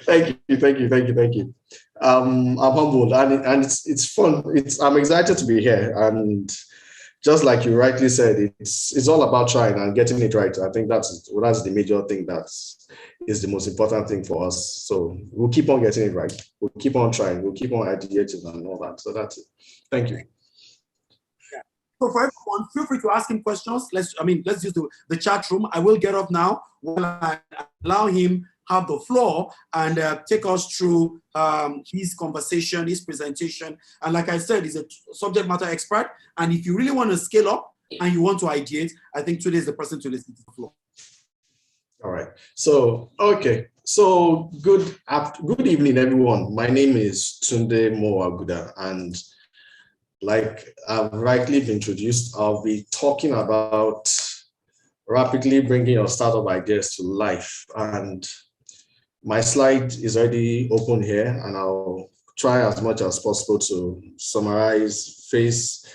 Thank you. I'm humbled, and it's fun. I'm excited to be here, and just like you rightly said, it's all about trying and getting it right. I think that's the major thing that is the most important thing for us. So we'll keep on getting it right. We'll keep on trying. We'll keep on ideating and all that. So that's it. Thank you. Yeah. So for everyone, feel free to ask him questions. Let's use the chat room. I will get up now while I allow him have the floor and take us through his conversation, his presentation. And like I said, he's a subject matter expert. And if you really want to scale up and you want to ideate, I think today is the person to listen to the floor. All right. So, okay. So good evening, everyone. My name is Tunde Moses Aguda, and like I've rightly been introduced, I'll be talking about rapidly bringing your startup ideas to life. And my slide is already open here, and I'll try as much as possible to summarize, face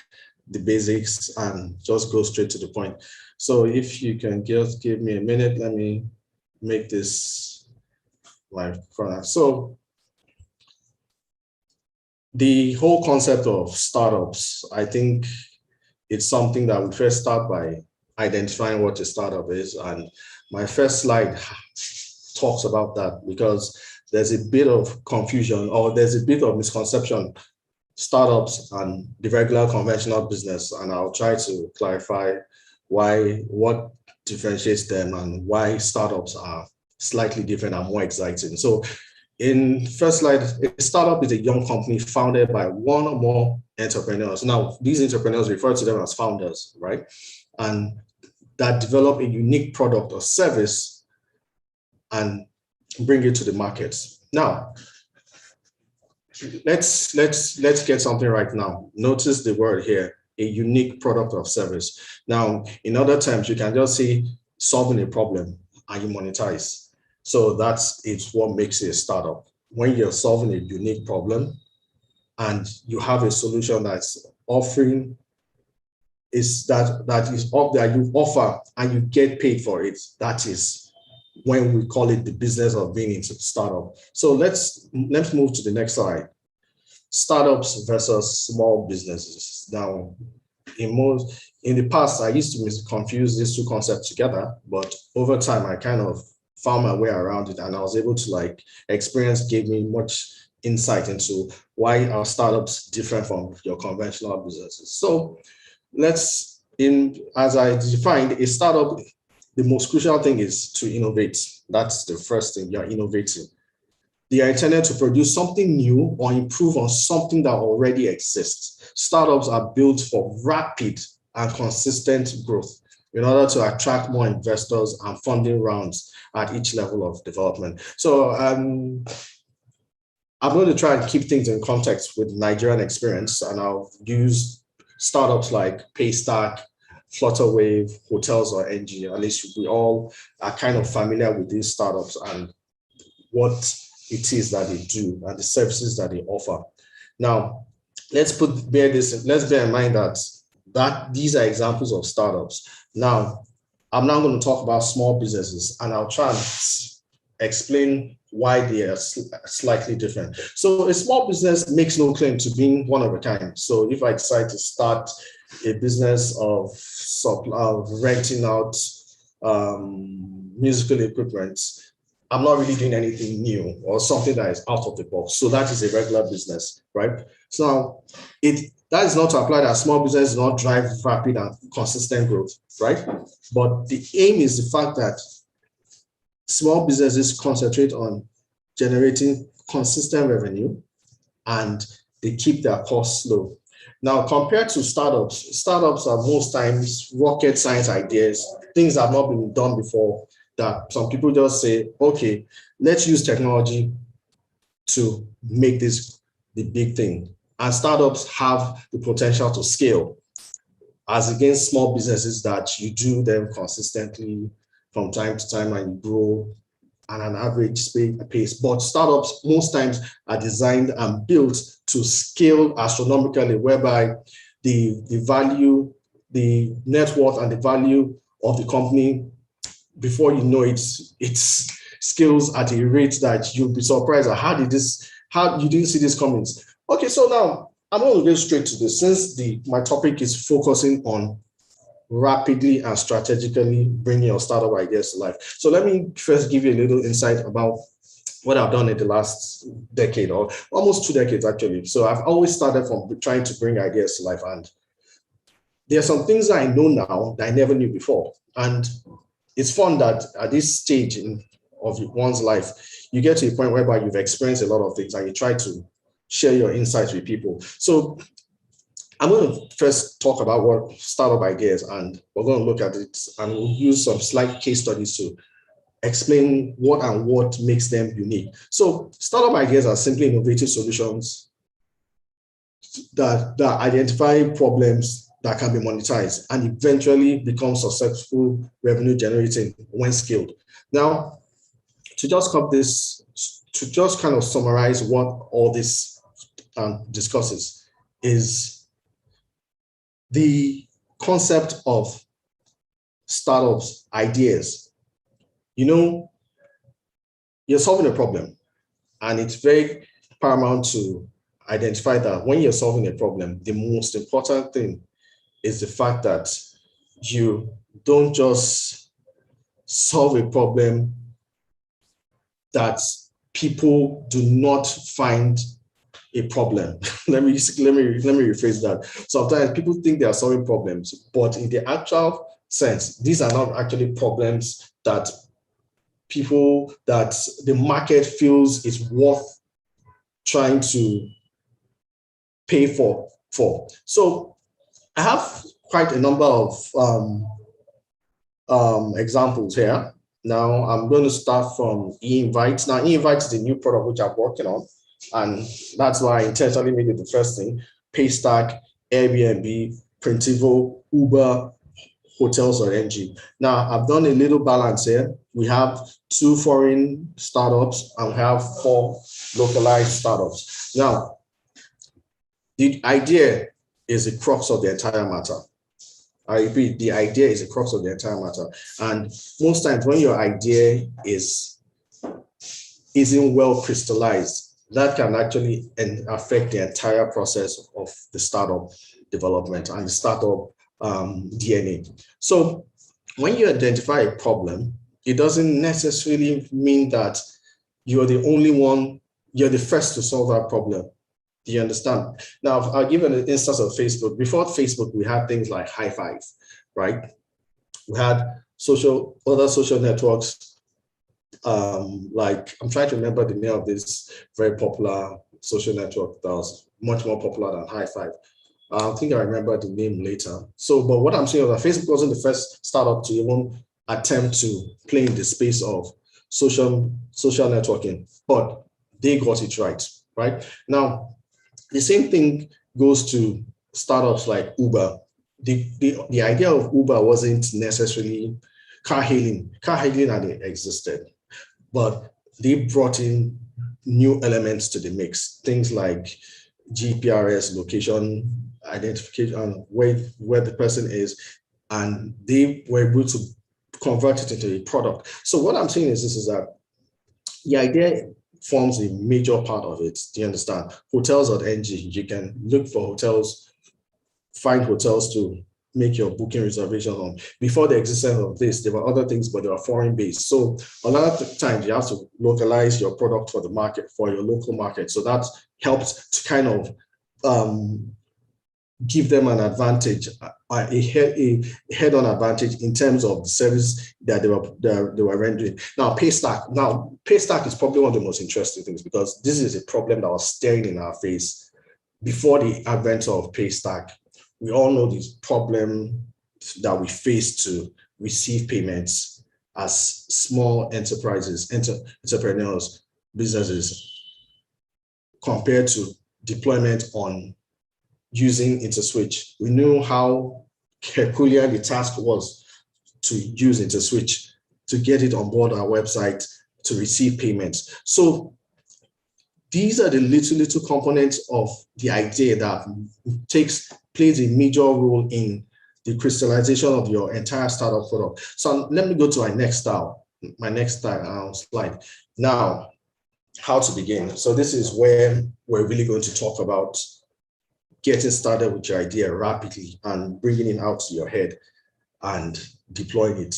the basics, and just go straight to the point. So if you can just give me a minute, let me make this live. So the whole concept of startups, I think it's something that we first start by identifying what a startup is. And my first slide talks about that because there's a bit of confusion, or there's a bit of misconception, startups and the regular conventional business. And I'll try to clarify what differentiates them and why startups are slightly different and more exciting. So in first slide, a startup is a young company founded by one or more entrepreneurs. Now, these entrepreneurs refer to them as founders, right? And that develop a unique product or service and bring it to the market. Now, let's get something right now. Notice the word here, a unique product or service. Now, in other terms, you can just say solving a problem and you monetize. So it's what makes it a startup. When you're solving a unique problem and you have a solution that's offering that is up there, you offer and you get paid for it. That is when we call it the business of being into startup. So let's move to the next slide. Startups versus small businesses. Now, in the past, I used to confuse these two concepts together, but over time, I kind of found my way around it, and I was able to experience gave me much insight into why our startups different from your conventional businesses. So as I defined, a startup, the most crucial thing is to innovate. That's the first thing, you're innovating. They are intended to produce something new or improve on something that already exists. Startups are built for rapid and consistent growth in order to attract more investors and funding rounds at each level of development. So I'm going to try and keep things in context with Nigerian experience, and I'll use startups like Paystack, Flutterwave, Hotels, or NG. At least we all are kind of familiar with these startups and what it is that they do and the services that they offer. Now, let's bear in mind that these are examples of startups. Now, I'm now going to talk about small businesses, and I'll try and explain why they are slightly different. So a small business makes no claim to being one of a kind. So if I decide to start a business of renting out musical equipment, I'm not really doing anything new or something that is out of the box. So that is a regular business, right? So that is not to apply that small business does not drive rapid and consistent growth, right? But the aim is the fact that small businesses concentrate on generating consistent revenue and they keep their costs low. Now, compared to startups are most times rocket science ideas, things that have not been done before, that some people just say, okay, let's use technology to make this the big thing. And startups have the potential to scale, as against small businesses that you do them consistently from time to time and you grow at an average pace. But startups most times are designed and built to scale astronomically, whereby the value, the net worth and the value of the company, before you know it, it's scales at a rate that you'll be surprised at how you didn't see these comments. Okay, so now I'm going to go straight to this since my topic is focusing on rapidly and strategically bringing your startup ideas to life. So let me first give you a little insight about what I've done in the last decade or almost 2 decades, actually. So I've always started from trying to bring ideas to life. And there are some things that I know now that I never knew before. And it's fun that at this stage of one's life, you get to a point whereby you've experienced a lot of things and you try to share your insights with people. So I'm going to first talk about what startup ideas, and we're going to look at it and we'll use some slight case studies to explain what makes them unique. So startup ideas are simply innovative solutions that identify problems that can be monetized and eventually become successful revenue generating when scaled. Now, to just kind of summarize what all this discusses is the concept of startups ideas. You're solving a problem, and it's very paramount to identify that when you're solving a problem, the most important thing is the fact that you don't just solve a problem that people do not find a problem. let me rephrase that. Sometimes people think they are solving problems, but in the actual sense, these are not actually problems that the market feels is worth trying to pay for. So I have quite a number of examples here. Now I'm going to start from e-invite. Now e-invite is a new product which I'm working on, and that's why I intentionally made it the first thing. Paystack, Airbnb, Printivo, Uber, Hotels.ng. Now I've done a little balance here. We have 2 foreign startups and we have 4 localized startups. Now, the idea is the crux of the entire matter. I repeat, the idea is the crux of the entire matter. And most times when your idea isn't well crystallized, that can actually affect the entire process of the startup development and the startup DNA. So when you identify a problem, it doesn't necessarily mean that you're the only one, you're the first to solve that problem. Do you understand? Now, I'll give an instance of Facebook. Before Facebook, we had things like High Five, right? We had other social networks, like, I'm trying to remember the name of this very popular social network that was much more popular than High Five. I think I remember the name later. But what I'm saying is that Facebook wasn't the first startup to even attempt to play in the space of social networking, but they got it right? Now, the same thing goes to startups like Uber. The idea of Uber wasn't necessarily car hailing. Car hailing had existed, but they brought in new elements to the mix. Things like GPRS, location identification, where the person is, and they were able to convert it into a product. So what I'm saying is that the idea forms a major part of it. Do you understand? Hotels.ng, you can look for hotels, find hotels to make your booking reservation on. Before the existence of this, there were other things, but they were foreign based. So a lot of times you have to localize your product for the market, for your local market. So that helps to kind of give them an advantage, a head-on advantage in terms of the service that they were rendering. Now, Paystack is probably one of the most interesting things because this is a problem that was staring in our face before the advent of Paystack. We all know this problem that we face to receive payments as small enterprises, entrepreneurs, businesses, compared to deployment on using InterSwitch. We knew how peculiar the task was to use InterSwitch to get it on board our website to receive payments. So these are the little components of the idea that plays a major role in the crystallization of your entire startup product. So let me go to our next style. my next slide. Now, how to begin. So this is where we're really going to talk about getting started with your idea rapidly and bringing it out to your head and deploying it.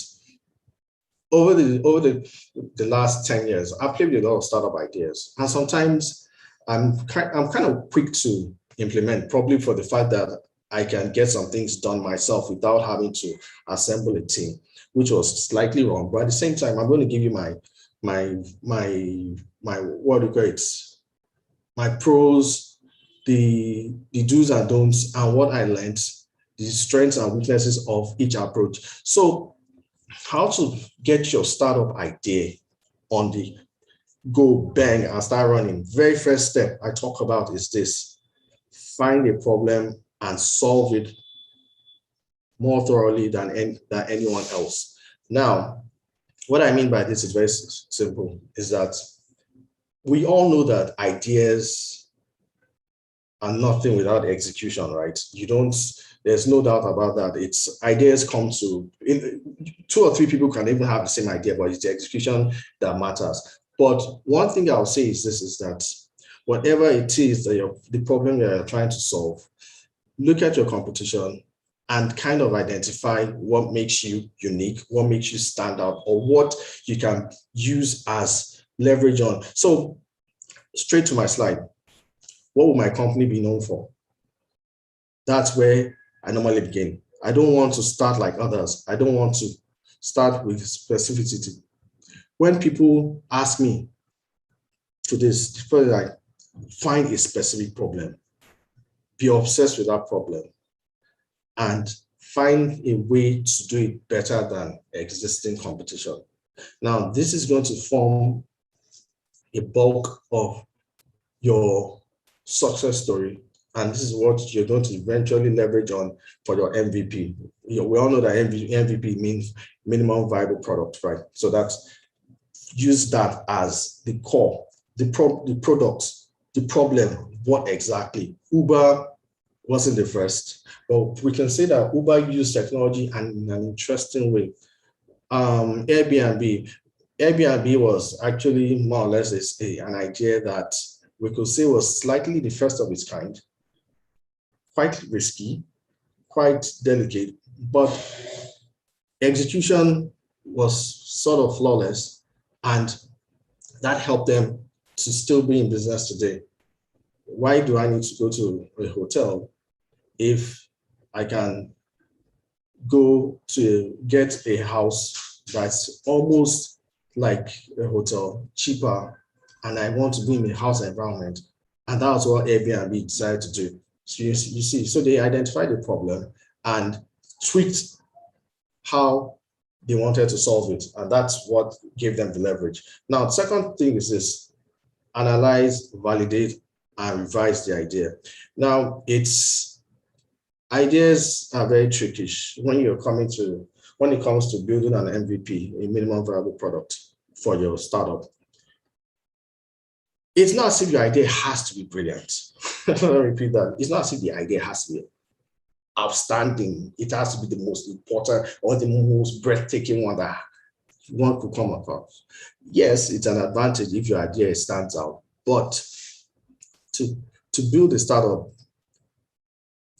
Over the last 10 years, I've played with a lot of startup ideas, and sometimes I'm kind of quick to implement, probably for the fact that I can get some things done myself without having to assemble a team, which was slightly wrong. But at the same time, I'm going to give you my what do you call it? My pros, the do's and don'ts, and what I learned, the strengths and weaknesses of each approach. So, how to get your startup idea on the go, bang, and start running. Very first step I talk about is this: find a problem and solve it more thoroughly than anyone else. Now, what I mean by this is very simple, is that we all know that ideas are nothing without execution, right? There's no doubt about that. It's ideas come to, two or three people can even have the same idea, but it's the execution that matters. But one thing I'll say is this, is that whatever it is that the problem you're trying to solve, look at your competition and kind of identify what makes you unique, what makes you stand out, or what you can use as leverage on. So straight to my slide, what will my company be known for? That's where I normally begin. I don't want to start like others. I don't want to start with specificity. When people ask me to this, first, like, find a specific problem, be obsessed with that problem, and find a way to do it better than existing competition. Now, this is going to form a bulk of your success story, and this is what you're going to eventually leverage on for your MVP. We all know that MVP means minimum viable product, right? So use that as the core, the product, the problem. What exactly? Uber wasn't the first, but we can say that Uber used technology and in an interesting way. Airbnb was actually more or less an idea that we could say was slightly the first of its kind, quite risky, quite delicate, but execution was sort of flawless, and that helped them to still be in business today. Why do I need to go to a hotel if I can go to get a house that's almost like a hotel, cheaper, and I want to be in a house environment? And that's what Airbnb decided to do. So you see, so they identified the problem and tweaked how they wanted to solve it. And that's what gave them the leverage. Now, the second thing is this: analyze, validate, and revise the idea. Now, ideas are very tricky when it comes to building an MVP, a minimum viable product for your startup. It's not as if your idea has to be brilliant. Let me repeat that. It's not as if the idea has to be outstanding. It has to be the most important or the most breathtaking one that one could come across. Yes, it's an advantage if your idea stands out, but to build a startup,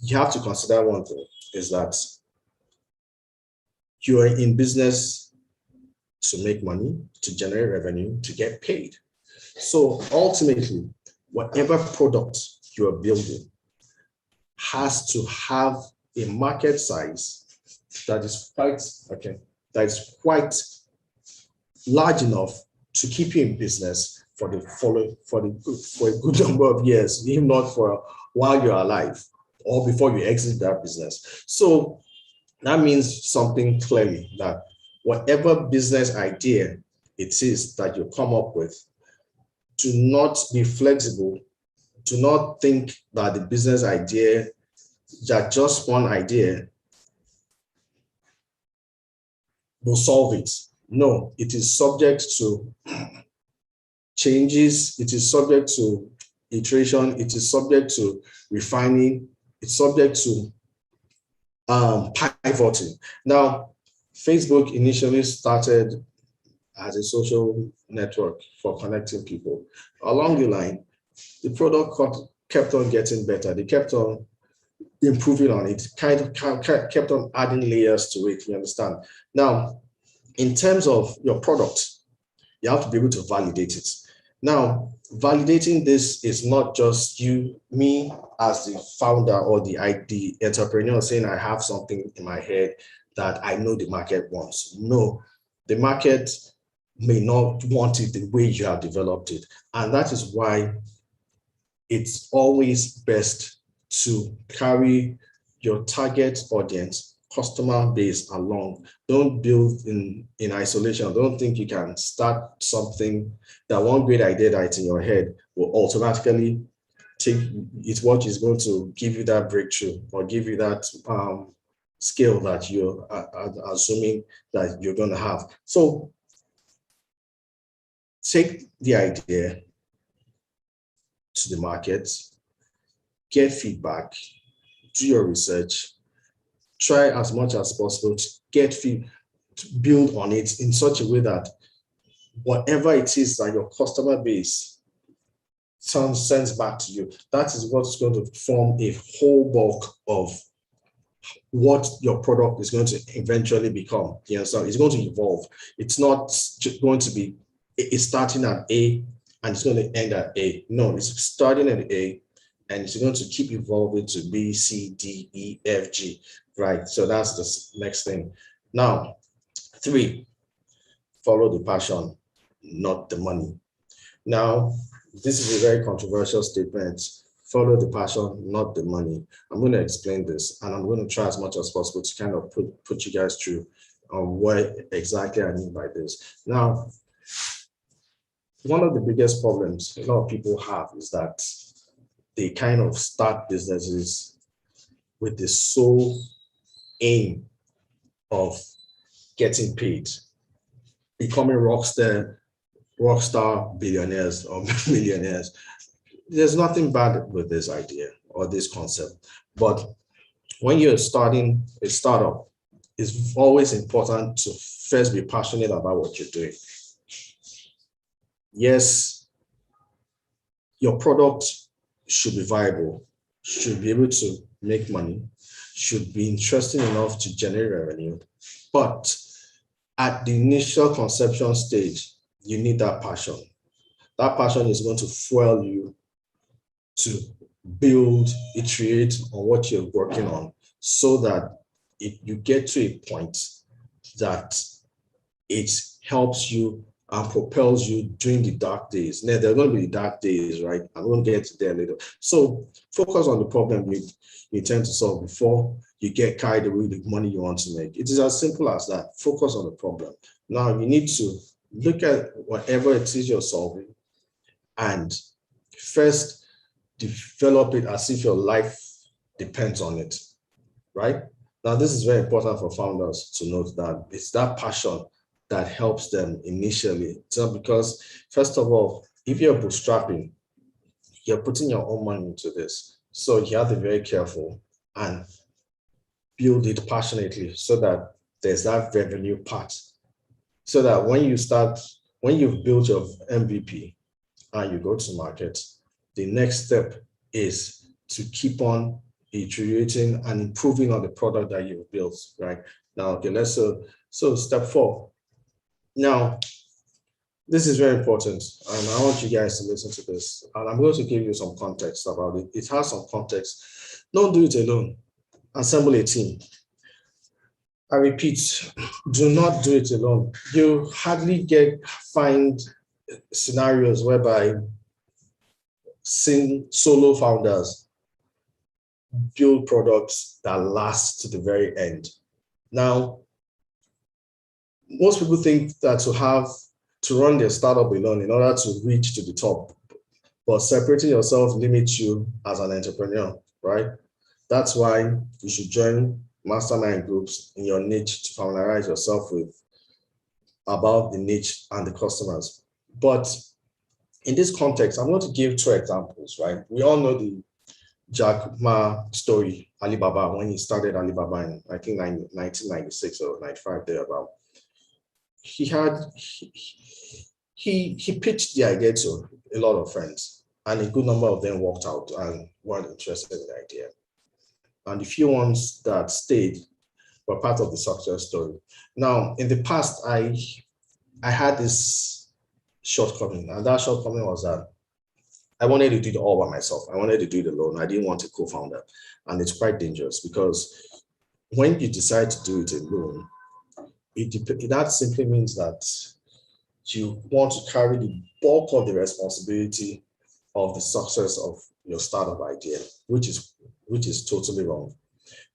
you have to consider one thing, is that you are in business to make money, to generate revenue, to get paid. So ultimately, whatever product you are building has to have a market size that is quite large enough to keep you in business for a good number of years, if not for while you're alive or before you exit that business. So that means something clearly, that whatever business idea it is that you come up with, do not be flexible. Do not think that the business idea, that just one idea will solve it. No, it is subject to changes. It is subject to iteration. It is subject to refining. It's subject to pivoting. Now, Facebook initially started as a social network for connecting people. Along the line, the product kept on getting better. They kept on improving on it, kind of kept on adding layers to it, you understand? Now, in terms of your product, you have to be able to validate it. Now, validating this is not just me as the founder or the entrepreneur saying I have something in my head that I know the market wants. No, the market may not want it the way you have developed it. And that is why it's always best to carry your target audience, customer base along. Don't build in isolation. Don't think you can start something that one great idea that's in your head will automatically take it's what is going to give you that breakthrough or give you that skill that you're assuming that you're going to have. So take the idea to the market, get feedback, do your research, try as much as possible to to build on it in such a way that whatever it is that your customer base sends back to you, that is what's going to form a whole bulk of what your product is going to eventually become. You know, so it's going to evolve. It's not just going to be it's starting at A and it's going to end at A. No, it's starting at A and it's going to keep evolving to B, C, D, E, F, G, right? So that's the next thing. Now, 3, follow the passion, not the money. Now, this is a very controversial statement. Follow the passion, not the money. I'm going to explain this, and I'm going to try as much as possible to kind of put you guys through on what exactly I mean by this. Now, one of the biggest problems a lot of people have is that they kind of start businesses with the sole aim of getting paid, becoming rockstar billionaires or millionaires. There's nothing bad with this idea or this concept, but when you're starting a startup, it's always important to first be passionate about what you're doing. Yes, your product should be viable, should be able to make money, should be interesting enough to generate revenue, but at the initial conception stage, you need that passion. That passion is going to fuel you to build, iterate on what you're working on so that if you get to a point that it helps you and propels you during the dark days. Now, there are going to be dark days, right? I'm going to get to there later. So focus on the problem you intend to solve before you get carried away with the money you want to make. It is as simple as that. Focus on the problem. Now, you need to look at whatever it is you're solving and first develop it as if your life depends on it, right? Now, this is very important for founders to note that it's that passion that helps them initially. So because, first of all, if you're bootstrapping, you're putting your own money into this. So you have to be very careful and build it passionately so that there's that revenue part. So that when you've built your MVP and you go to market, the next step is to keep on iterating and improving on the product that you've built, right? Now, okay, so step 4. Now, this is very important, and I want you guys to listen to this. And I'm going to give you some context about it. It has some context. Don't do it alone. Assemble a team. I repeat, do not do it alone. You hardly find scenarios whereby solo founders build products that last to the very end. Now, most people think that to run their startup alone in order to reach to the top, but separating yourself limits you as an entrepreneur, right? That's why you should join mastermind groups in your niche to familiarize yourself with about the niche and the customers. But in this context, I'm going to give 2 examples, right? We all know the Jack Ma story, Alibaba, when he started Alibaba in, I think, 1996 or 95, thereabout. he pitched the idea to a lot of friends, and a good number of them walked out and weren't interested in the idea. And the few ones that stayed were part of the success story. Now, in the past, I had this shortcoming, and that shortcoming was that I wanted to do it all by myself. I wanted to do it alone. I didn't want a co-founder, and it's quite dangerous because when you decide to do it alone, that simply means that you want to carry the bulk of the responsibility of the success of your startup idea, which is totally wrong.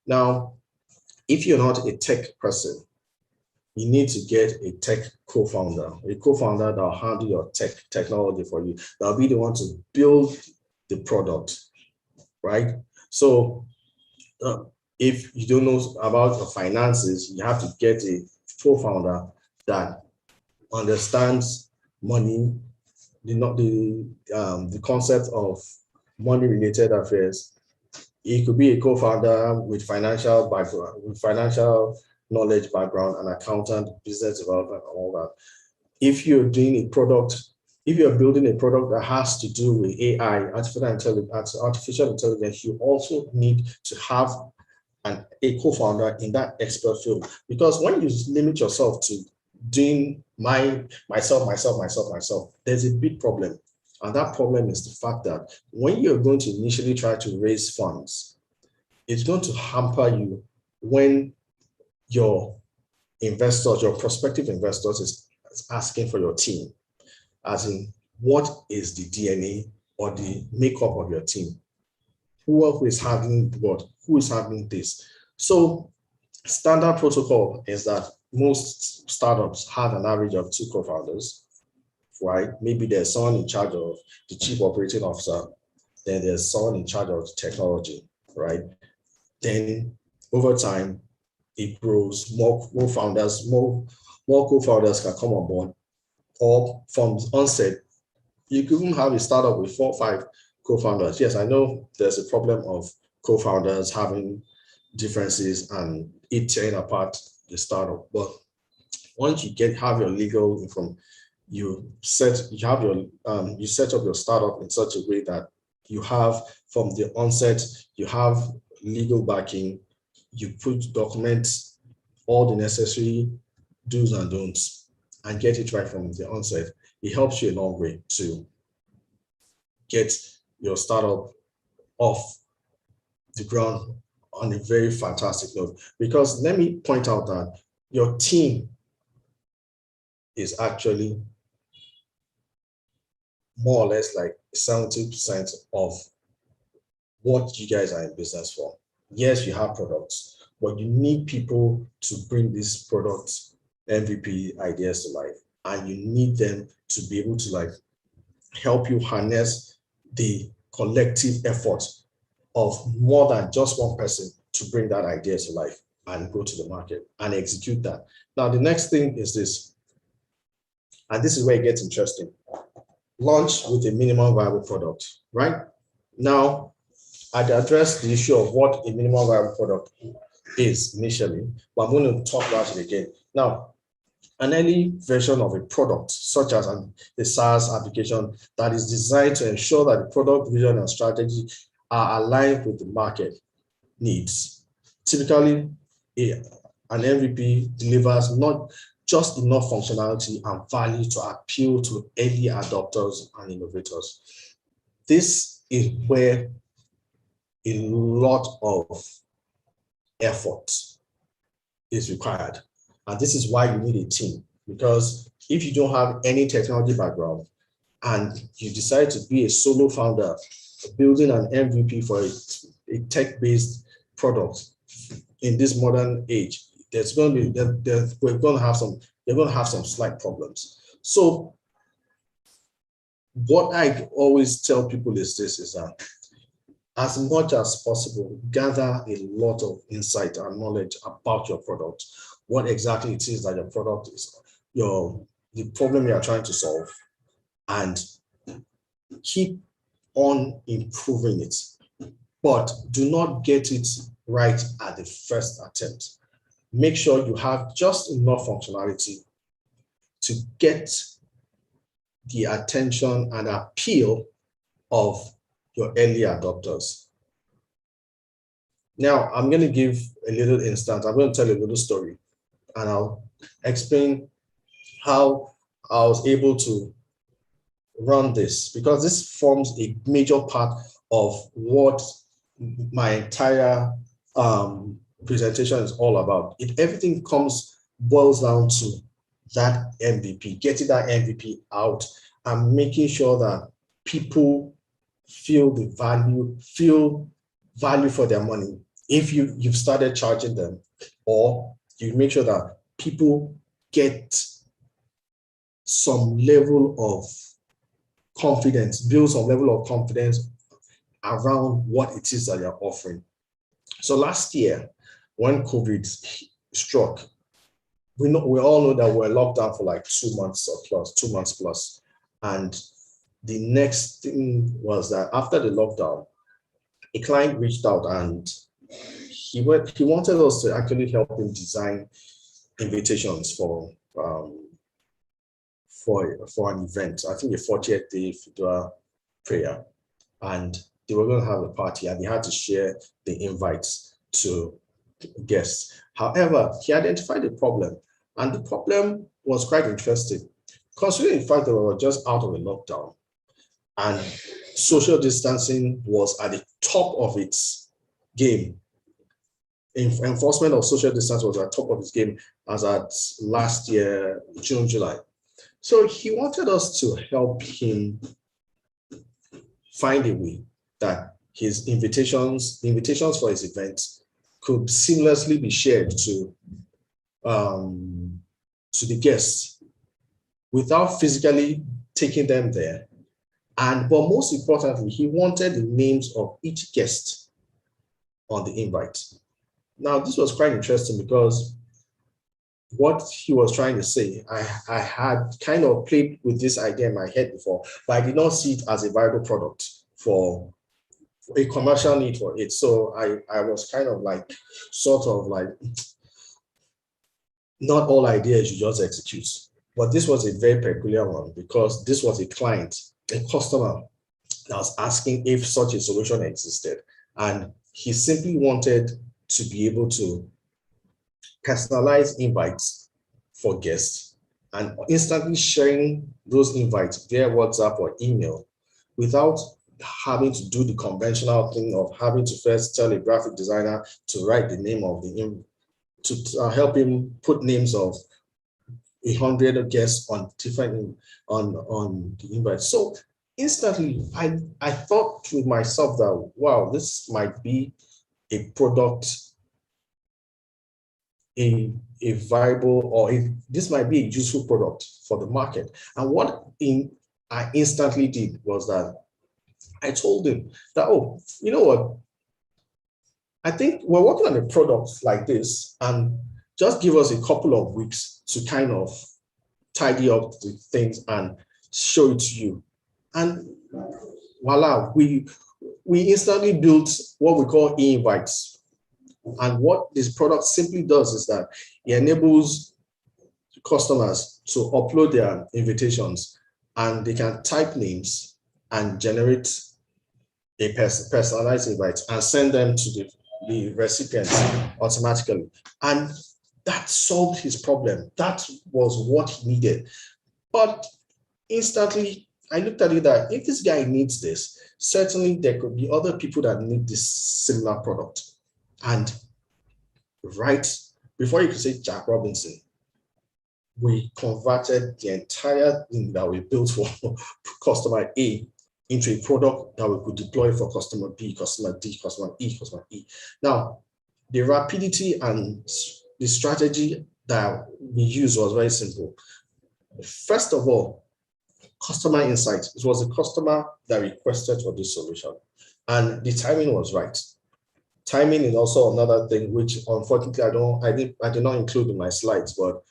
Now, if you're not a tech person, you need to get a tech co-founder that will handle your technology for you. That'll be the one to build the product, right? So if you don't know about the finances, you have to get a co-founder that understands money, the concept of money-related affairs. It could be a co-founder with financial background, with financial knowledge background, an accountant, business development, and all that. If you're doing a product, if you're building a product that has to do with AI, artificial intelligence, you also need to have a co-founder in that expert field. Because when you limit yourself to doing myself, there's a big problem. And that problem is the fact that when you're going to initially try to raise funds, it's going to hamper you when your investors, your prospective investors is asking for your team, as in what is the DNA or the makeup of your team? Who is handling what? Who is handling this? So standard protocol is that most startups have an average of 2 co-founders, right? Maybe there's someone in charge of the chief operating officer, then there's someone in charge of technology, right? Then over time, it grows, more co-founders can come on board, or from the onset, you could even have a startup with 4 or 5 co-founders. Yes, I know there's a problem of co-founders having differences and it tearing apart the startup, but once you have your legal income, you set up your startup in such a way that you have from the onset, you have legal backing, you document all the necessary do's and don'ts and get it right from the onset. It helps you a long way to get your startup off the ground on a very fantastic note. Because let me point out that your team is actually more or less like 70% of what you guys are in business for. Yes, you have products, but you need people to bring these products, MVP ideas to life, and you need them to be able to help you harness the collective effort of more than just one person to bring that idea to life and go to the market and execute that. Now, the next thing is this, and this is where it gets interesting. Launch with a minimum viable product, right? Now, I'd address the issue of what a minimum viable product is initially, but I'm going to talk about it again. Now, an early version of a product, such as a SaaS application that is designed to ensure that the product vision and strategy are aligned with the market needs. Typically, an MVP delivers not just enough functionality and value to appeal to early adopters and innovators. This is where a lot of effort is required. And this is why you need a team, because if you don't have any technology background and you decide to be a solo founder building an MVP for a tech-based product in this modern age, we're going to have some slight problems. So what I always tell people is this, is that as much as possible, gather a lot of insight and knowledge about your product, what exactly it is that your product is, the problem you are trying to solve, and keep on improving it. But do not get it right at the first attempt. Make sure you have just enough functionality to get the attention and appeal of your early adopters. Now, I'm going to give a little instance. I'm going to tell a little story, and I'll explain how I was able to run this, because this forms a major part of what my entire presentation is all about. Everything boils down to that MVP, getting that MVP out and making sure that people feel value for their money. If you've started charging them, or you make sure that people get some level of confidence, build some level of confidence around what it is that you're offering. So last year, when COVID struck, we all know that we're locked down for like 2 months plus. And the next thing was that after the lockdown, a client reached out and he wanted us to actually help him design invitations for an event. I think a 40th day Fidua prayer, and they were going to have a party, and they had to share the invites to guests. However, he identified a problem, and the problem was quite interesting, considering the fact that we were just out of a lockdown and social distancing was at the top of its game. Enforcement of social distance was at the top of its game as at last year, June, July. So he wanted us to help him find a way that his invitations for his event could seamlessly be shared to the guests without physically taking them there. But most importantly, he wanted the names of each guest on the invite. Now, this was quite interesting because what he was trying to say, I had kind of played with this idea in my head before, but I did not see it as a viable product for a commercial need for it. So I was kind of like, sort of like, not all ideas you just execute. But this was a very peculiar one because this was a client, a customer that was asking if such a solution existed. And he simply wanted to be able to personalize invites for guests and instantly sharing those invites via WhatsApp or email without having to do the conventional thing of having to first tell a graphic designer to write the name of to help him put names of 100 guests on different on the invite. So instantly, I thought to myself that, wow, this might be a product, a viable, or this might be a useful product for the market. And what I instantly did was that I told him that, oh, you know what? I think we're working on a product like this, and just give us a couple of weeks to kind of tidy up the things and show it to you. And voila, we instantly built what we call e-invites. And what this product simply does is that it enables customers to upload their invitations, and they can type names and generate a personalized invite and send them to the recipients automatically. And that solved his problem. That was what he needed. But instantly, I looked at it that if this guy needs this, certainly there could be other people that need this similar product. And right before you could say Jack Robinson, we converted the entire thing that we built for customer A into a product that we could deploy for customer B, customer D, customer E, customer E. Now, the rapidity and the strategy that we used was very simple. First of all, customer insights. It was a customer that requested for this solution, and the timing was right. Timing is also another thing which, unfortunately, I did not include in my slides, but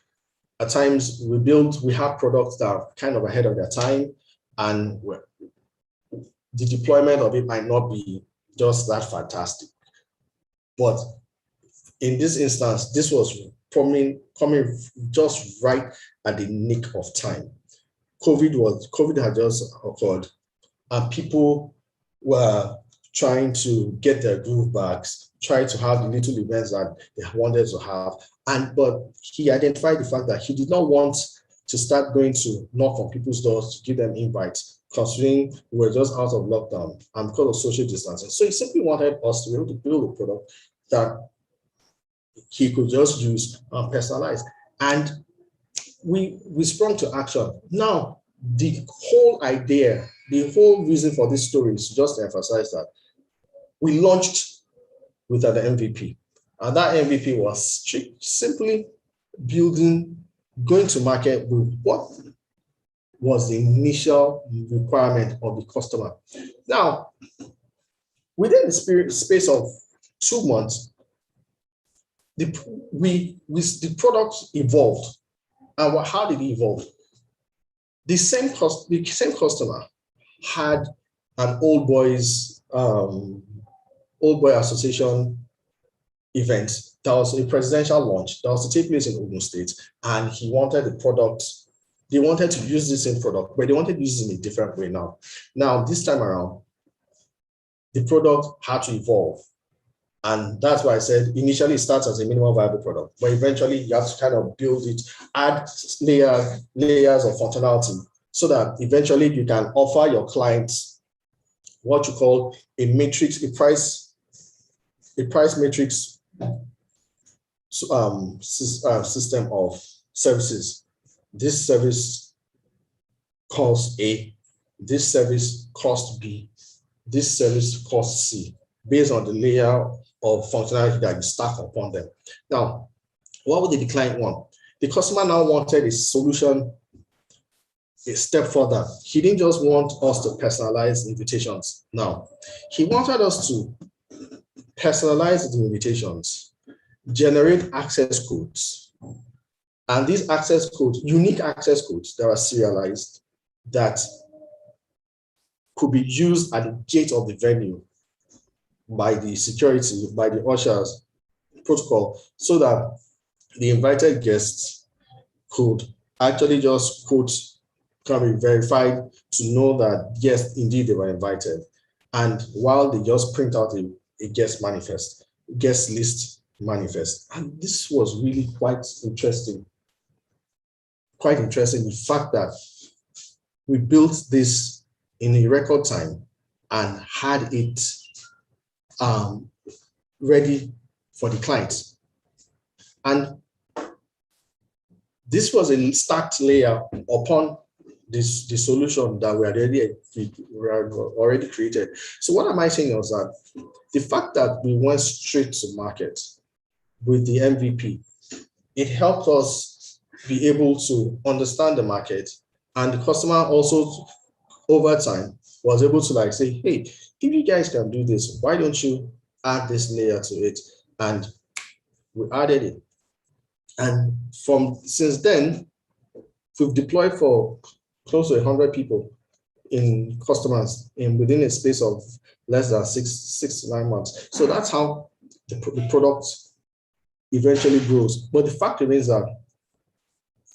at times we have products that are kind of ahead of their time, and the deployment of it might not be just that fantastic. But in this instance, this was coming just right at the nick of time. COVID had just occurred, and people were trying to get their groove back, trying to have the little events that they wanted to have. But he identified the fact that he did not want to start going to knock on people's doors to give them invites, considering we were just out of lockdown and because of social distancing. So he simply wanted us to be able to build a product that he could just use and personalize. And we sprung to action. Now, the whole idea, the whole reason for this story is just to emphasize that we launched with an MVP. And that MVP was simply going to market with what was the initial requirement of the customer. Now, within the space of 2 months, the product evolved. And how did it evolve? The same customer had an old boy association event that was a presidential launch that was to take place in Ogun State, and he wanted the product. They wanted to use the same product, but they wanted to use it in a different way now. Now, this time around, the product had to evolve. And that's why I said initially it starts as a minimum viable product, but eventually you have to kind of build it, add layers of functionality so that eventually you can offer your clients what you call a matrix, a price matrix system of services. This service costs A, this service costs B, this service costs C, based on the layer of functionality that you stack upon them. Now, what would the client want? The customer now wanted a solution a step further. He didn't just want us to personalize invitations. Now, he wanted us to personalize the invitations, generate access codes, and these access codes, unique access codes that are serialized, that could be used at the gate of the venue by the security, by the ushers protocol, so that the invited guests could actually just can be verified to know that yes, indeed they were invited. And while they just print out a guest list manifest. And this was really quite interesting. The fact that we built this in a record time and had it ready for the clients. And this was a stacked layer upon the solution that we already created. So what am I saying is that the fact that we went straight to market with the MVP, it helped us be able to understand the market, and the customer also over time was able to say, hey, if you guys can do this, why don't you add this layer to it? And we added it. And since then, we've deployed for close to 100 people in customers within a space of less than six to 9 months. So that's how the product eventually grows. But the fact remains that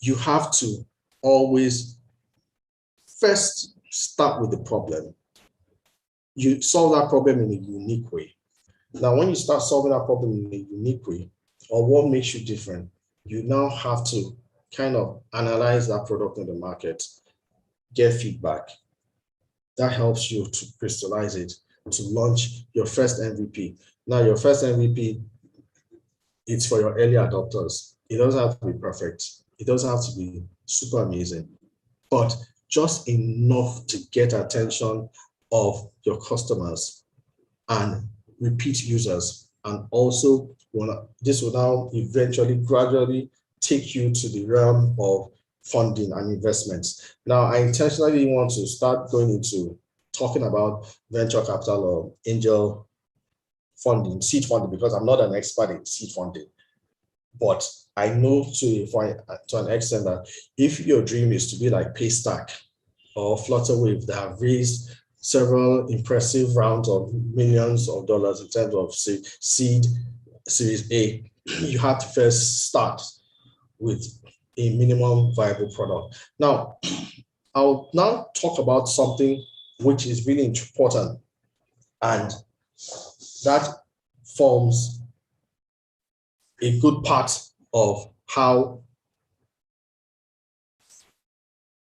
you have to always first start with the problem. You solve that problem in a unique way. Now, when you start solving that problem in a unique way, or what makes you different, you now have to kind of analyze that product in the market, get feedback. That helps you to crystallize it, to launch your first MVP. Now, your first MVP, it's for your early adopters. It doesn't have to be perfect. It doesn't have to be super amazing, but just enough to get attention of your customers and repeat users. And also, this will now eventually gradually take you to the realm of funding and investments. Now, I intentionally want to start going into talking about venture capital or angel funding, seed funding, because I'm not an expert in seed funding. But I know to an extent that if your dream is to be like Paystack or Flutterwave that have raised several impressive rounds of millions of dollars in terms of seed, Series A, you have to first start with a minimum viable product. Now, I'll now talk about something which is really important, and that forms a good part of how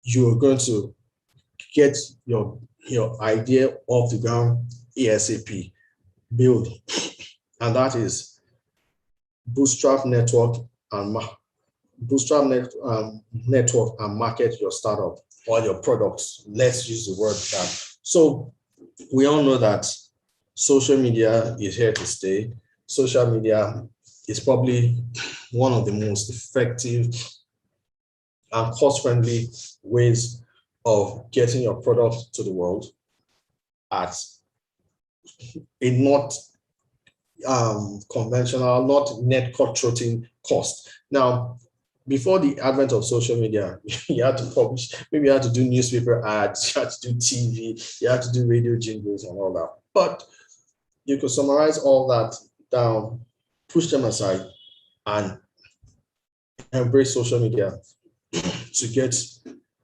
you're going to get your idea off the ground ASAP, build, and that is Bootstrap Network and Network and market your startup or your products. Let's use the word that. So we all know that social media is here to stay. Social media is probably one of the most effective and cost-friendly ways of getting your product to the world at a not conventional, not net cutthroating cost. Now, before the advent of social media, you had to publish, maybe you had to do newspaper ads, you had to do TV, you had to do radio jingles and all that. But you could summarize all that down, push them aside, and embrace social media to get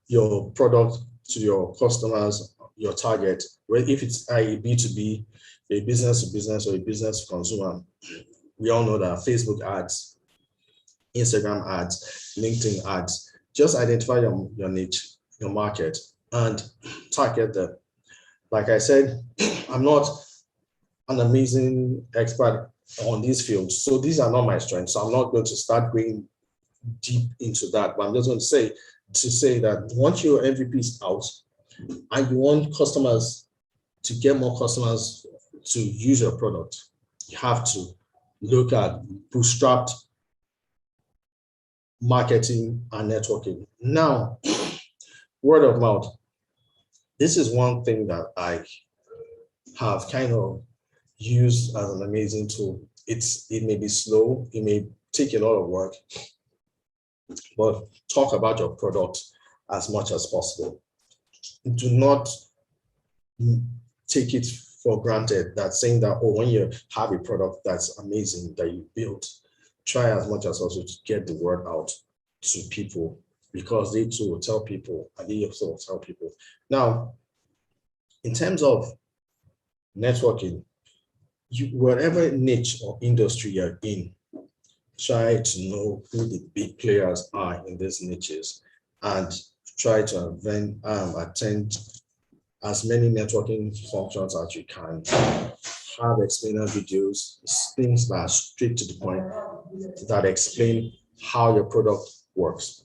your product to your customers, your target, whether if it's a B2B, a business to business, or a business to consumer. We all know that Facebook ads, Instagram ads, LinkedIn ads, just identify your niche, your market, and target them. Like I said, I'm not an amazing expert on these fields, so these are not my strengths. So I'm not going to start going deep into that, but I'm just going to say that once your MVP is out and you want customers to get more customers to use your product, you have to look at bootstrapped marketing and networking. Now, word of mouth. This is one thing that I have kind of used as an amazing tool. It may be slow, it may take a lot of work, but talk about your product as much as possible. Do not take it for granted that saying that, oh, when you have a product that's amazing that you built, try as much as possible to get the word out to people, because they too will tell people and they also will tell people. Now, in terms of networking, whatever niche or industry you're in, try to know who the big players are in these niches and try to attend as many networking functions as you can. Have explainer videos, things that are straight to the point, that explain how your product works.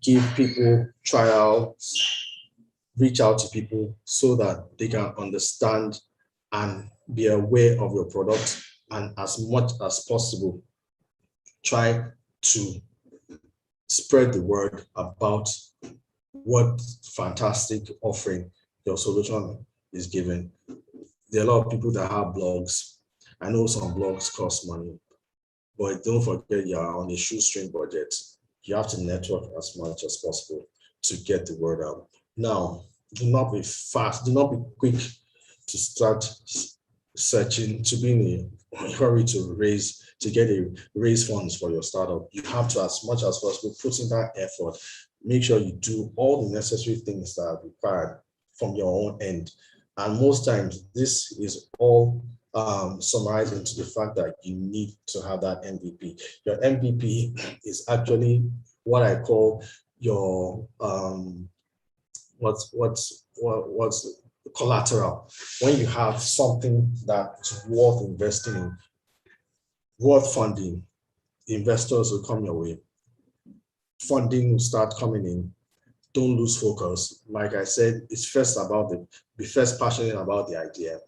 Give people trials, reach out to people so that they can understand and be aware of your product, and as much as possible, try to spread the word about what fantastic offering your solution is giving. There are a lot of people that have blogs. I know some blogs cost money, but don't forget you're on a shoestring budget. You have to network as much as possible to get the word out. Now, do not be fast, do not be quick to start searching, to be in a hurry to raise funds for your startup. You have to, as much as possible, put in that effort. Make sure you do all the necessary things that are required from your own end. And most times, this is all summarized into the fact that you need to have that MVP. Your MVP is actually what I call your what's collateral. When you have something that's worth investing in, worth funding, investors will come your way. Funding will start coming in. Don't lose focus. Like I said, it's first about be first passionate about the idea.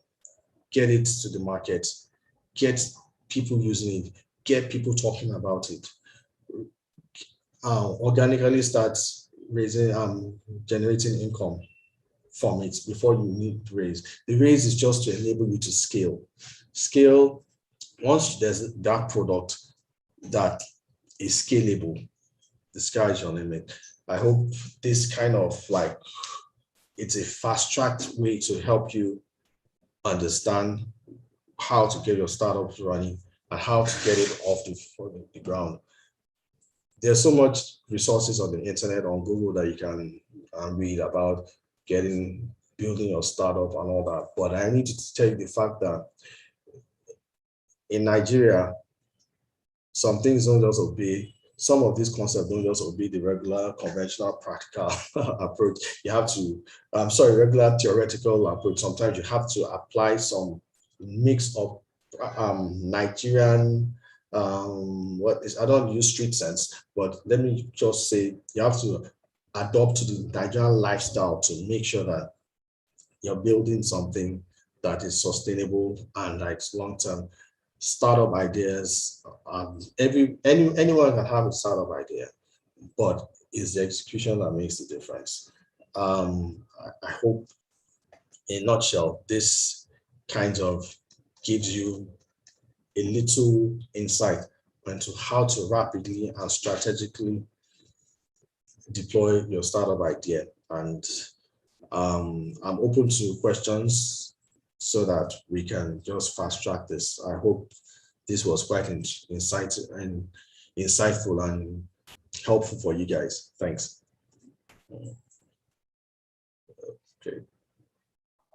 Get it to the market. Get people using it. Get people talking about it. Organically start raising, generating income from it before you need to raise. The raise is just to enable you to scale. Scale, once there's that product that is scalable, the sky is your limit. I hope this kind of it's a fast-tracked way to help you understand how to get your startups running and how to get it off the ground. There's so much resources on the internet, on Google, that you can read about building your startup and all that. But I need to tell you the fact that in Nigeria, some things don't just obey. Some of these concepts don't just obey the regular, conventional, practical approach. You have to, regular theoretical approach. Sometimes you have to apply some mix of Nigerian, I don't use street sense, but let me just say, you have to adopt to the Nigerian lifestyle to make sure that you're building something that is sustainable and like long-term. Startup ideas, anyone can have a startup idea, but it's the execution that makes the difference. I hope, in a nutshell, this kind of gives you a little insight into how to rapidly and strategically deploy your startup idea. And I'm open to questions so that we can just fast track this. I hope this was quite insightful and helpful for you guys. Thanks. Okay.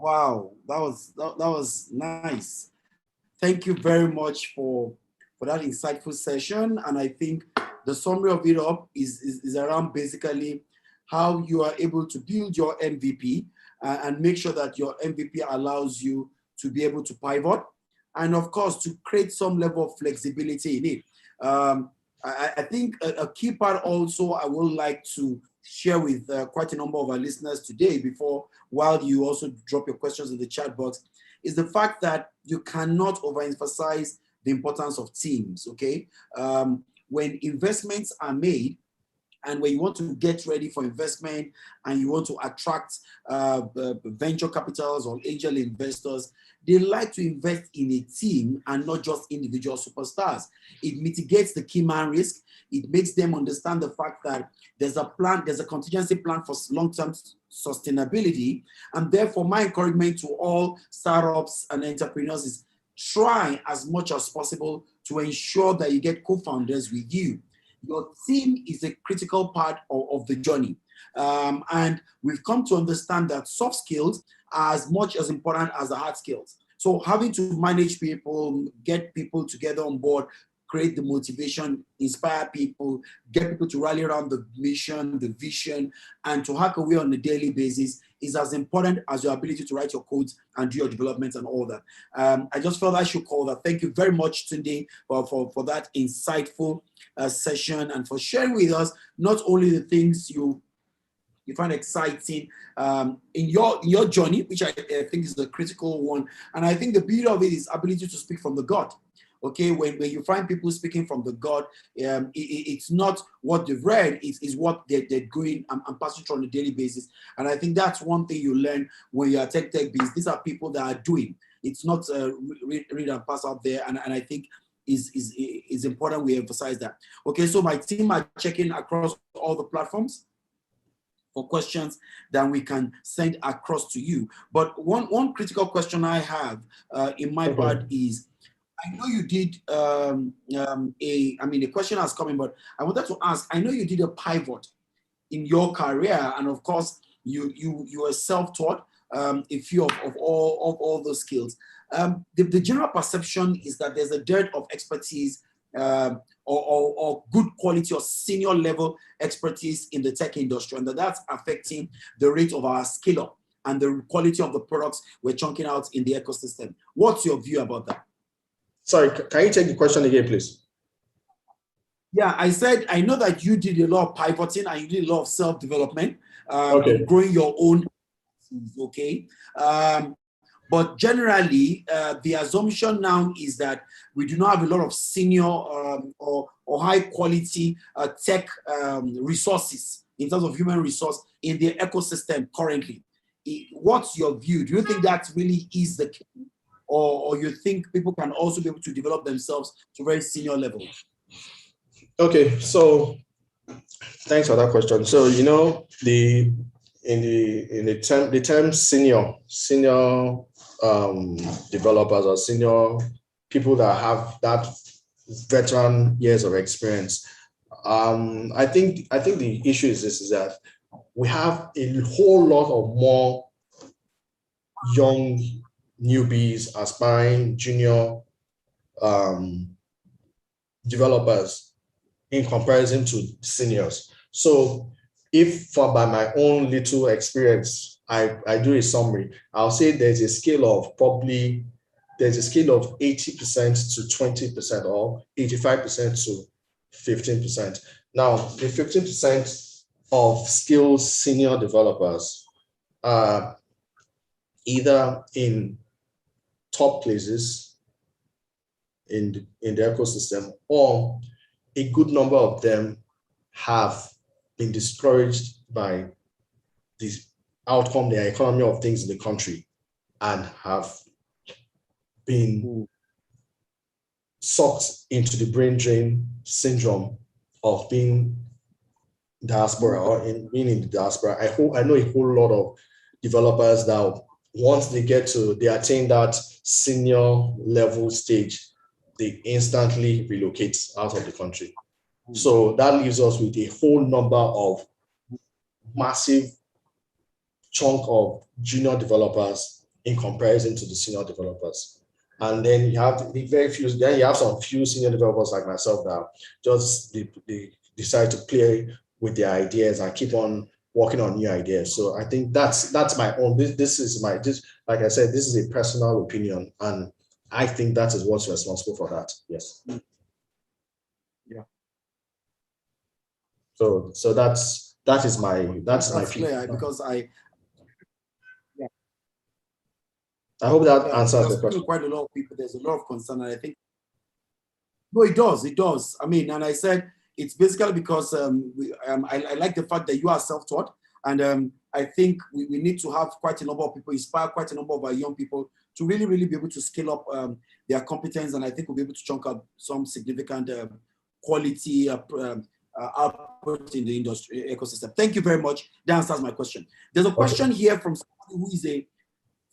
Wow, that was nice. Thank you very much for that insightful session. And I think the summary of it up is around basically how you are able to build your MVP and make sure that your MVP allows you to be able to pivot, and of course to create some level of flexibility in it. I think a key part also I would like to share with quite a number of our listeners today, while you also drop your questions in the chat box, is the fact that you cannot overemphasize the importance of teams, okay? When investments are made, and when you want to get ready for investment and you want to attract venture capitals or angel investors, they like to invest in a team and not just individual superstars. It mitigates the key man risk. It makes them understand the fact that there's a contingency plan for long-term sustainability. And therefore, my encouragement to all startups and entrepreneurs is try as much as possible to ensure that you get co-founders with you. Your team is a critical part of the journey. And we've come to understand that soft skills are as much as important as the hard skills. So having to manage people, get people together on board, create the motivation, inspire people, get people to rally around the mission, the vision, and to hack away on a daily basis is as important as your ability to write your codes and do your development and all that. I just felt I should call that. Thank you very much, Tunde, for that insightful session and for sharing with us not only the things you find exciting in your journey, which I think is the critical one. And I think the beauty of it is ability to speak from the God. Okay, when you find people speaking from the God, it's not what they've read, it's what they're going and passing through on a daily basis. And I think that's one thing you learn when you're at Techbiz. These are people that are doing. It's not read and pass out there. And I think is important we emphasize that. Okay, so my team are checking across all the platforms for questions that we can send across to you. But one critical question I have in my part is, I know you did the question has come in, but I wanted to ask, I know you did a pivot in your career, and of course you were self-taught a few of all those skills. The general perception is that there's a dearth of expertise or good quality or senior level expertise in the tech industry, and that's affecting the rate of our scale up and the quality of the products we're chunking out in the ecosystem. What's your view about that? Sorry, can you take the question again, please? Yeah, I said, I know that you did a lot of pivoting and you did a lot of self-development, Okay. growing your own, okay? But generally, the assumption now is that we do not have a lot of senior or high quality tech resources in terms of human resource in the ecosystem currently. What's your view? Do you think that really is the case? Or you think people can also be able to develop themselves to very senior level? Okay, so thanks for that question. So the term senior developers or senior people that have that veteran years of experience. I think the issue is this: is that we have a whole lot of more young newbies, aspiring junior developers in comparison to seniors. So if by my own little experience, I do a summary, I'll say there's a scale of 80% to 20% or 85% to 15%. Now, the 15% of skilled senior developers are either in top places in the ecosystem, or a good number of them have been discouraged by this outcome, the economy of things in the country, and have been sucked into the brain drain syndrome of being diaspora or being in the diaspora. I know a whole lot of developers that once they attain that senior level stage, they instantly relocate out of the country. So that leaves us with a whole number of massive chunk of junior developers in comparison to the senior developers. And then you have some few senior developers like myself that just they decide to play with their ideas and keep on working on new ideas. So I think that's my own. This like I said, this is a personal opinion, and I think that is what's responsible for that. Yes. Yeah. So that's my clear, because I hope that answers the question. Quite a lot of people, there's a lot of concern, and I think no, it does. I mean, and I said it's basically because I like the fact that you are self-taught, and I think we need to have quite a number of people, inspire quite a number of our young people to really be able to scale up their competence, and I think we'll be able to chunk up some significant quality output in the industry ecosystem. Thank you very much. That answers my question. There's a question here from somebody who is a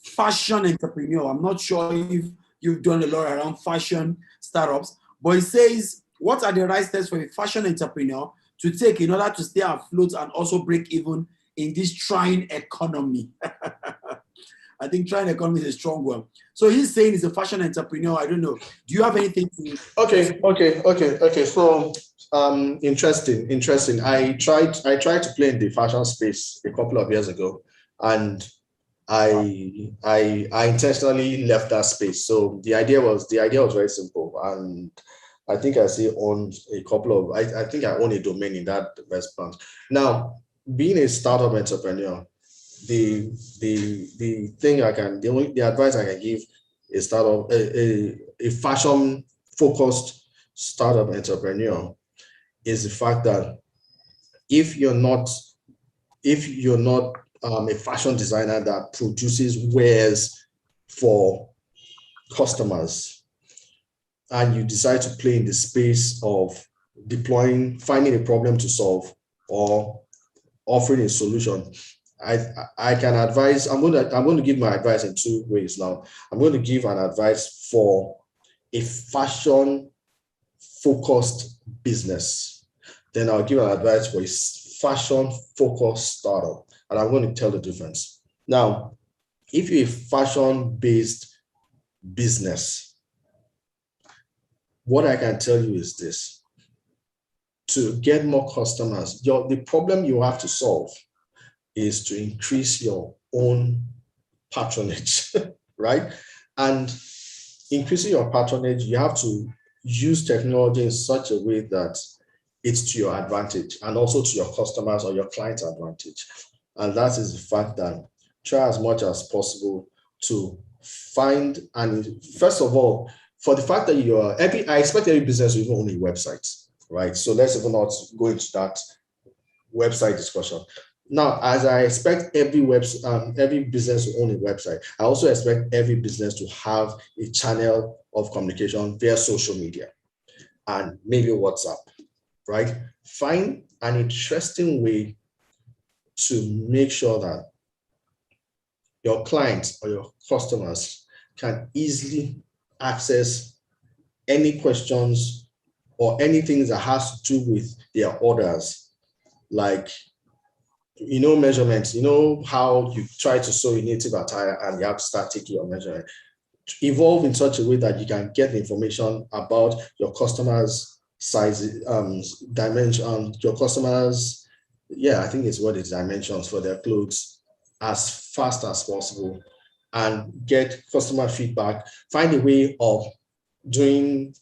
fashion entrepreneur. I'm not sure if you've done a lot around fashion startups, but it says, what are the right steps for a fashion entrepreneur to take in order to stay afloat and also break even in this trying economy? I think trying economy is a strong one. So he's saying he's a fashion entrepreneur. I don't know. Do you have anything to? Okay. So interesting. I tried to play in the fashion space a couple of years ago, and I intentionally left that space. So the idea was very simple, and I think I own a couple of. I think I own a domain in that restaurant. Now, being a startup entrepreneur, the advice I can give is a fashion focused startup entrepreneur is the fact that if you're not a fashion designer that produces wares for customers, and you decide to play in the space of finding a problem to solve or offering a solution, I can advise. I'm going to give my advice in two ways now. I'm going to give an advice for a fashion focused business. Then I'll give an advice for a fashion focused startup. And I'm going to tell the difference. Now, if you're a fashion-based business, what I can tell you is this. To get more customers, the problem you have to solve is to increase your own patronage, right? And increasing your patronage, you have to use technology in such a way that it's to your advantage and also to your customers or your client's advantage. And that is the fact that try as much as possible to find, and first of all, for the fact that I expect every business to even own a website, right? So let's even not go into that website discussion. Now, as I expect every business to own a website, I also expect every business to have a channel of communication via social media and maybe WhatsApp, right? Find an interesting way to make sure that your clients or your customers can easily access any questions or anything that has to do with their orders, like, measurements, how you try to sew a native attire and you have to start taking your measurement, evolve in such a way that you can get the information about your customers' size, dimension, your customers, I think it's what it's dimensions for their clothes, as fast as possible, and get customer feedback. Find a way of using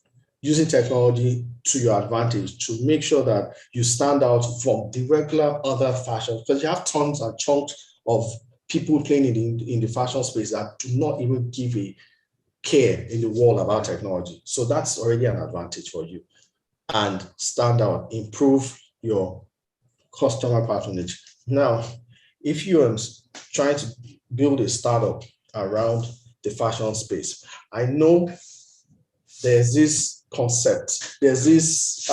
technology to your advantage to make sure that you stand out from the regular other fashion, because you have tons and chunks of people playing in the fashion space that do not even give a care in the world about technology. So that's already an advantage for you. And stand out, improve your customer patronage. Now, if you're trying to build a startup around the fashion space, I know there's this concept, there's this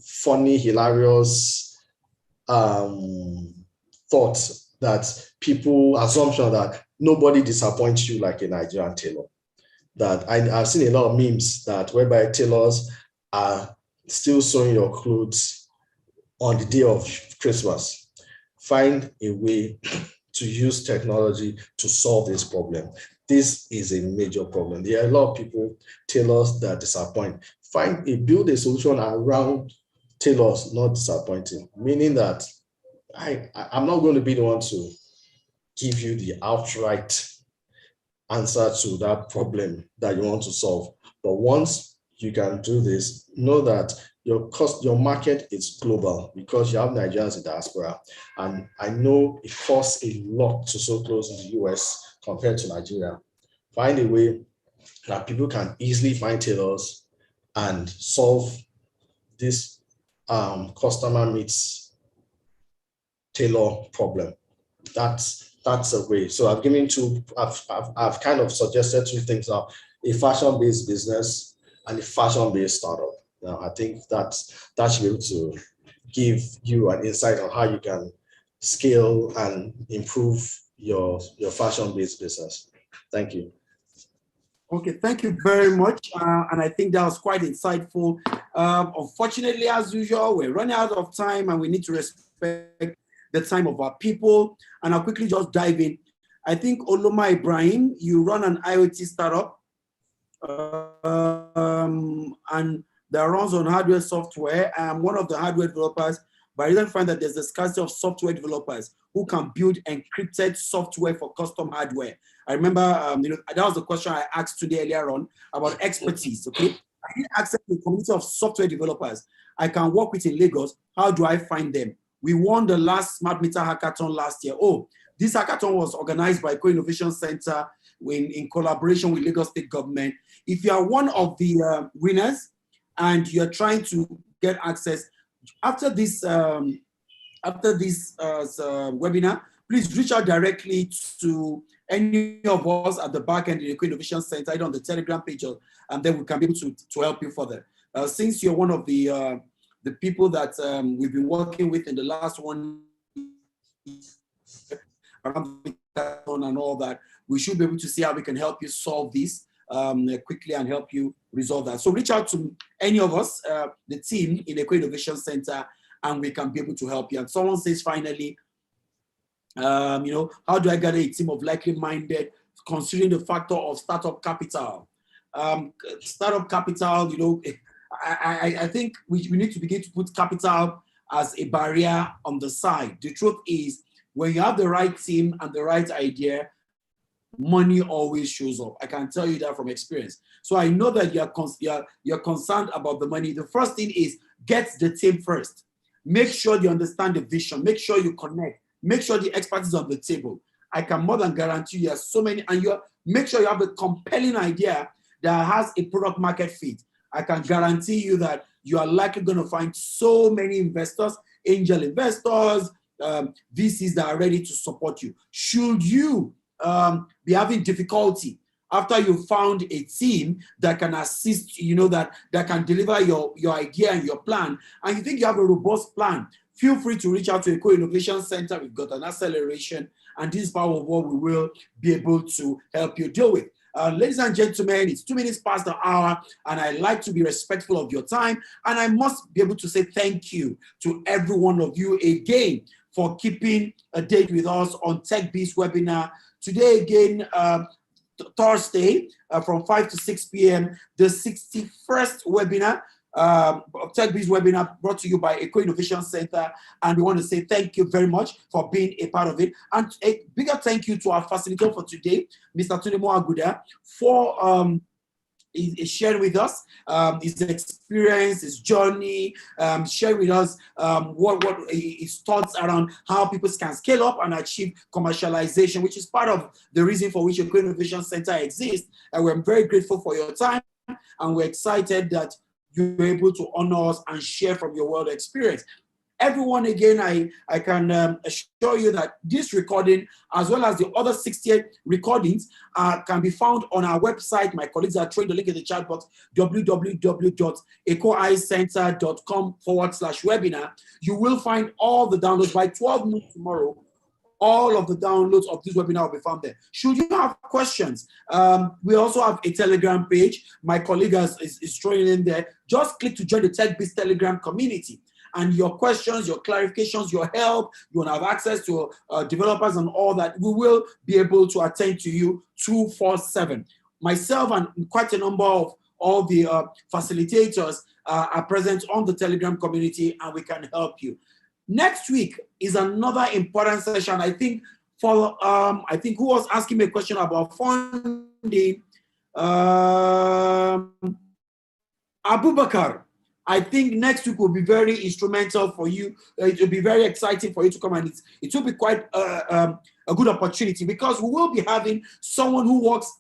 funny, hilarious thought that assumption that nobody disappoints you like a Nigerian tailor. That I've seen a lot of memes that whereby tailors are still sewing your clothes on the day of Christmas. Find a way to use technology to solve this problem. This is a major problem. There are a lot of people, tailors, that disappoint. Build a solution around tailors not disappointing, meaning that I'm not going to be the one to give you the outright answer to that problem that you want to solve. But once you can do this, know that your market is global because you have Nigerians in diaspora. And I know it costs a lot to sew clothes in the US compared to Nigeria. Find a way that people can easily find tailors and solve this customer meets tailor problem. That's a way. So I've kind of suggested two things now: a fashion-based business and a fashion-based startup. Now, I think that should be able to give you an insight on how you can scale and improve your fashion-based business. Thank you. Okay, thank you very much. And I think that was quite insightful. Unfortunately, as usual, we're running out of time and we need to respect the time of our people. And I'll quickly just dive in. I think Oloma Ibrahim, you run an IoT startup and that runs on hardware software. I'm one of the hardware developers, but I didn't find that there's a scarcity of software developers who can build encrypted software for custom hardware. I remember, that was the question I asked today earlier on about expertise, okay? I need access to a community of software developers I can work with in Lagos. How do I find them? We won the last Smart Meter Hackathon last year. Oh, this hackathon was organized by Co-Innovation Center in collaboration with Lagos State Government. If you are one of the winners and you're trying to get access, after this webinar, please reach out directly to any of us at the back end of the Co-Innovation Center, either on the Telegram page, and then we can be able to help you further. Since you're one of the people that we've been working with in the last one around and all that, we should be able to see how we can help you solve this quickly and help you resolve that. So reach out to any of us, the team in the Co-Innovation Center, and we can be able to help you. And someone says, finally, how do I gather a team of likely-minded, considering the factor of startup capital? Startup capital, I think we need to begin to put capital as a barrier on the side. The truth is, when you have the right team and the right idea, money always shows up. I can tell you that from experience. So I know that you're concerned about the money. The first thing is get the team first. Make sure you understand the vision. Make sure you connect. Make sure the expertise is on the table. I can more than guarantee you have so many, and make sure you have a compelling idea that has a product market fit. I can guarantee you that you are likely going to find so many investors, angel investors, VCs that are ready to support you. Should you be having difficulty after you found a team that can assist, that can deliver your idea and your plan, and you think you have a robust plan, feel free to reach out to a Co-Innovation Center. We've got an acceleration, and this is part of what we will be able to help you deal with. Ladies and gentlemen, it's 2 minutes past the hour, and I like to be respectful of your time. And I must be able to say thank you to every one of you again for keeping a date with us on Techbiz webinar. Today again, Thursday, from 5 to 6 p.m., the 61st webinar of Techbiz webinar brought to you by Eco Innovation Center. And we want to say thank you very much for being a part of it. And a bigger thank you to our facilitator for today, Mr. Tunde Moses Aguda, for is sharing with us his experience, his journey, sharing with us what his thoughts around how people can scale up and achieve commercialization, which is part of the reason for which Eco Innovation Center exists. And we're very grateful for your time, and we're excited that you're able to honor us and share from your world experience. Everyone, again, I can assure you that this recording, as well as the other 68 recordings, can be found on our website. My colleagues are throwing the link in the chat box, www.ecoicenter.com/webinar. You will find all the downloads by 12 noon tomorrow. All of the downloads of this webinar will be found there. Should you have questions, we also have a Telegram page. My colleague is throwing in there. Just click to join the Techbiz Telegram community. And your questions, your clarifications, your help, you want to have access to developers and all that, we will be able to attend to you 24/7. Myself and quite a number of all the facilitators are present on the Telegram community, and we can help you. Next week is another important session. I think for I think who was asking me a question about funding? Abubakar. I think next week will be very instrumental for you. It will be very exciting for you to come, and it will be quite a good opportunity, because we will be having someone who works,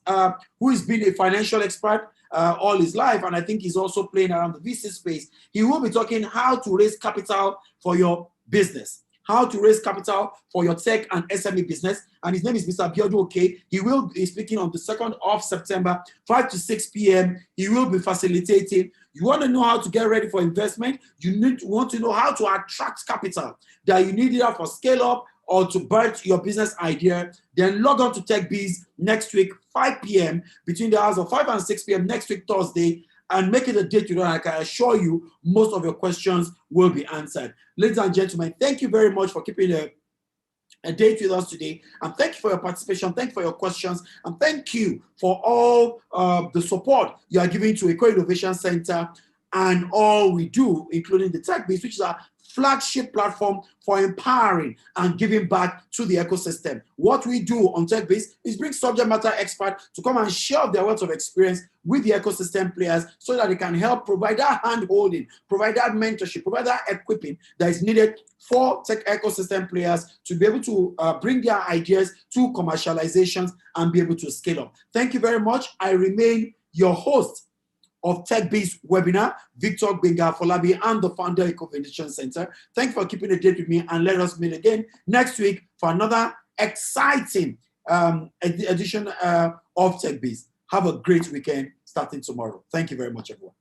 who has been a financial expert all his life, and I think he's also playing around the VC space. He will be talking how to raise capital for your business, how to raise capital for your tech and SME business. And his name is Mr. Biodu Oke. He will be speaking on the 2nd of September, 5 to 6 p.m. He will be facilitating. You want to know how to get ready for investment? You want to know how to attract capital that you need either for scale up or to birth your business idea. Then log on to Techbiz next week, 5 p.m. between the hours of 5 and 6 p.m. next week, Thursday, and make it a date. I can assure you most of your questions will be answered. Ladies and gentlemen, thank you very much for keeping a date with us today. And thank you for your participation. Thank you for your questions. And thank you for all the support you are giving to Eco Innovation Center and all we do, including the Techbiz, which is our flagship platform for empowering and giving back to the ecosystem. What we do on Techbiz is bring subject matter experts to come and share their wealth of experience with the ecosystem players so that they can help provide that hand-holding, provide that mentorship, provide that equipping that is needed for tech ecosystem players to be able to bring their ideas to commercializations and be able to scale up. Thank you very much. I remain your host of Techbiz webinar, Victor Benga Folabi, and the founder of Eco Innovation Center. Thank you for keeping a date with me, and let us meet again next week for another exciting edition of Techbiz. Have a great weekend starting tomorrow. Thank you very much, everyone.